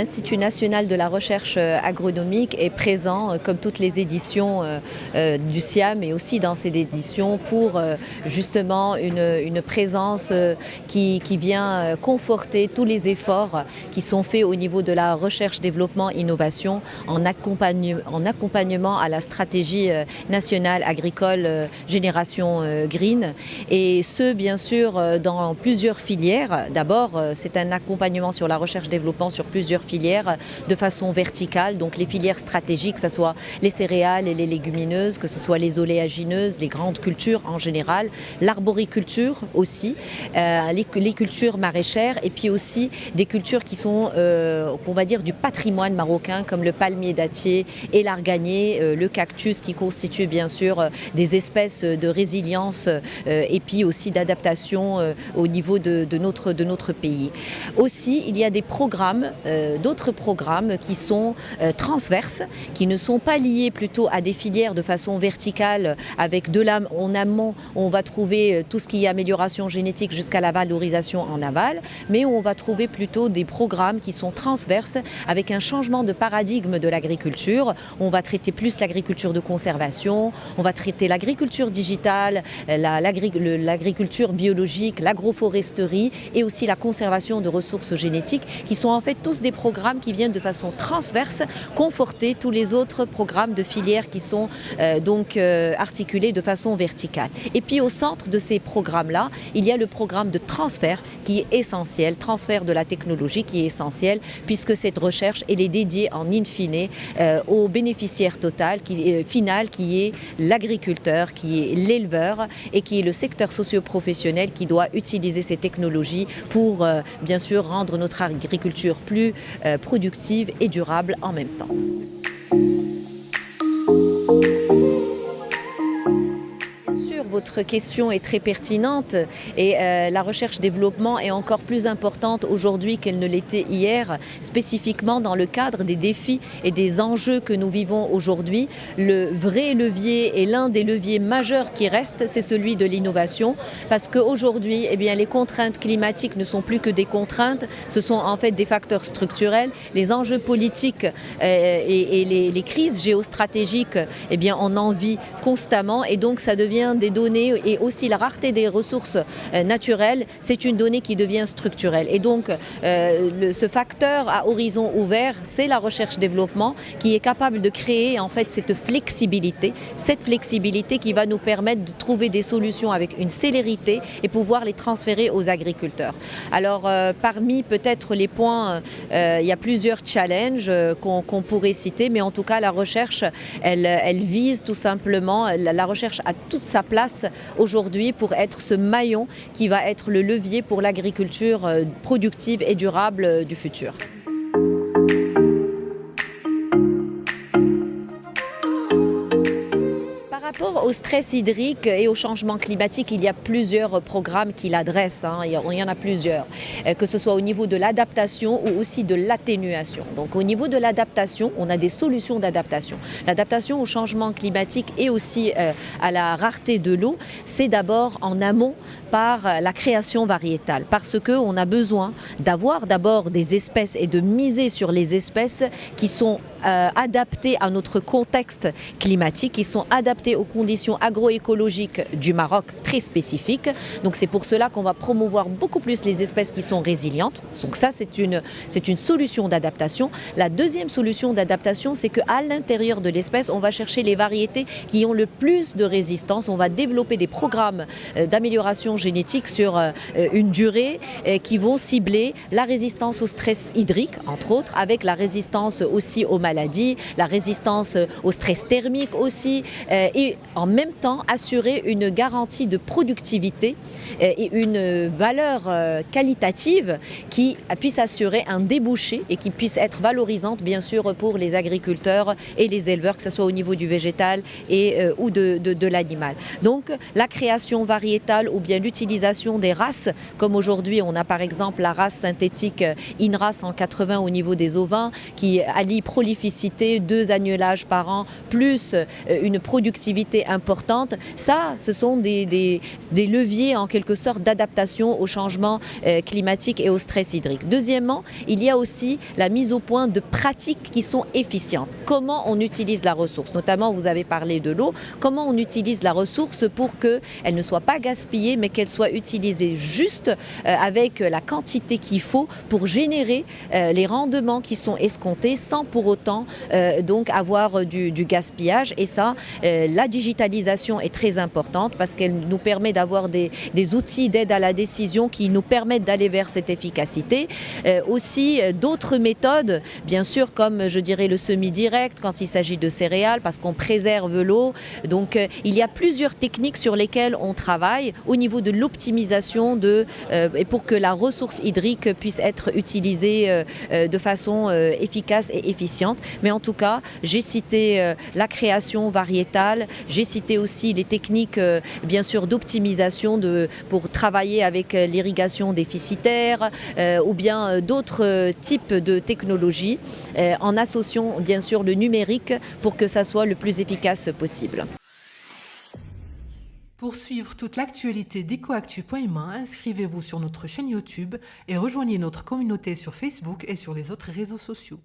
l'Institut national de la recherche agronomique est présent, comme toutes les éditions du SIAM, et aussi dans cette édition pour justement une présence qui vient conforter tous les efforts qui sont faits au niveau de la recherche, développement, innovation en accompagnement à la stratégie nationale agricole Génération Green, et ce bien sûr dans plusieurs filières. D'abord, c'est un accompagnement sur la recherche-développement sur plusieurs filières de façon verticale, donc les filières stratégiques, que ce soit les céréales et les légumineuses, que ce soit les oléagineuses, les grandes cultures en général, l'arboriculture aussi, les cultures maraîchères, et puis aussi des cultures qui sont, on va dire, du patrimoine marocain, comme le palmier dattier et l'arganier, le cactus, qui constituent bien sûr des espèces de résilience et puis aussi d'adaptation au niveau de notre pays. Aussi, il y a des programmes, d'autres programmes qui sont transverses, qui ne sont pas liés plutôt à des filières de façon verticale, avec en amont, on va trouver tout ce qui est amélioration génétique jusqu'à la valorisation en aval, mais on va trouver plutôt des programmes qui sont transverses, avec un changement de paradigme de l'agriculture. On va traiter plus l'agriculture de conservation, on va traiter l'agriculture digitale, l'agriculture biologique, l'agroforesterie et aussi la conservation de ressources génétiques, qui sont en fait tous des programmes qui viennent de façon transverse conforter tous les autres programmes de filières qui sont articulés de façon verticale. Et puis au centre de ces programmes-là, il y a le programme de transfert qui est essentiel, transfert de la technologie qui est essentiel, puisque cette recherche elle est dédiée en in fine au bénéficiaire total final qui est l'agriculteur, qui est l'éleveur et qui est le secteur socio-professionnel qui doit utiliser ces technologies pour bien sûr rendre notre agriculture plus productive et durable en même temps. Votre question est très pertinente et la recherche-développement est encore plus importante aujourd'hui qu'elle ne l'était hier, spécifiquement dans le cadre des défis et des enjeux que nous vivons aujourd'hui. Le vrai levier et l'un des leviers majeurs qui restent, c'est celui de l'innovation, parce qu'aujourd'hui, les contraintes climatiques ne sont plus que des contraintes, ce sont en fait des facteurs structurels. Les enjeux politiques et les crises géostratégiques, on en vit constamment, et donc ça devient des données, et aussi la rareté des ressources naturelles, c'est une donnée qui devient structurelle. Et donc ce facteur à horizon ouvert, c'est la recherche-développement qui est capable de créer en fait cette flexibilité qui va nous permettre de trouver des solutions avec une célérité et pouvoir les transférer aux agriculteurs. Alors parmi peut-être les points, il y a plusieurs challenges qu'on pourrait citer, mais en tout cas la recherche, elle vise tout simplement, la recherche a toute sa place aujourd'hui pour être ce maillon qui va être le levier pour l'agriculture productive et durable du futur. Par rapport au stress hydrique et au changement climatique, il y a plusieurs programmes qui l'adressent, il y en a plusieurs, que ce soit au niveau de l'adaptation ou aussi de l'atténuation. Donc au niveau de l'adaptation, on a des solutions d'adaptation. L'adaptation au changement climatique et aussi à la rareté de l'eau, c'est d'abord en amont par la création variétale, parce qu'on a besoin d'avoir d'abord des espèces et de miser sur les espèces qui sont adaptées à notre contexte climatique, qui sont adaptées aux conditions agroécologiques du Maroc très spécifiques. Donc c'est pour cela qu'on va promouvoir beaucoup plus les espèces qui sont résilientes. Donc ça, c'est une solution d'adaptation. La deuxième solution d'adaptation, c'est qu'à l'intérieur de l'espèce, on va chercher les variétés qui ont le plus de résistance. On va développer des programmes d'amélioration génétique sur une durée qui vont cibler la résistance au stress hydrique, entre autres, avec la résistance aussi aux maladies, la résistance au stress thermique aussi, et en même temps assurer une garantie de productivité et une valeur qualitative qui puisse assurer un débouché et qui puisse être valorisante bien sûr pour les agriculteurs et les éleveurs, que ce soit au niveau du végétal ou de l'animal. Donc la création variétale ou bien l'utilisation des races, comme aujourd'hui on a par exemple la race synthétique INRAS 180 au niveau des ovins qui allie prolificité, 2 agnelages par an, plus une productivité activités importantes. Ça, ce sont des leviers en quelque sorte d'adaptation au changement climatique et au stress hydrique. Deuxièmement, il y a aussi la mise au point de pratiques qui sont efficientes. Comment on utilise la ressource? Notamment, vous avez parlé de l'eau. Comment on utilise la ressource pour qu'elle ne soit pas gaspillée, mais qu'elle soit utilisée juste avec la quantité qu'il faut pour générer les rendements qui sont escomptés sans pour autant donc avoir du gaspillage. Et ça, la digitalisation est très importante parce qu'elle nous permet d'avoir des outils d'aide à la décision qui nous permettent d'aller vers cette efficacité. Aussi d'autres méthodes, bien sûr, comme je dirais le semi-direct quand il s'agit de céréales parce qu'on préserve l'eau. Donc il y a plusieurs techniques sur lesquelles on travaille au niveau de l'optimisation et pour que la ressource hydrique puisse être utilisée de façon efficace et efficiente. Mais en tout cas, j'ai cité la création variétale, j'ai cité aussi les techniques bien sûr d'optimisation pour travailler avec l'irrigation déficitaire ou bien d'autres types de technologies en associant bien sûr le numérique pour que ça soit le plus efficace possible. Pour suivre toute l'actualité d'EcoActu.ma, inscrivez-vous sur notre chaîne YouTube et rejoignez notre communauté sur Facebook et sur les autres réseaux sociaux.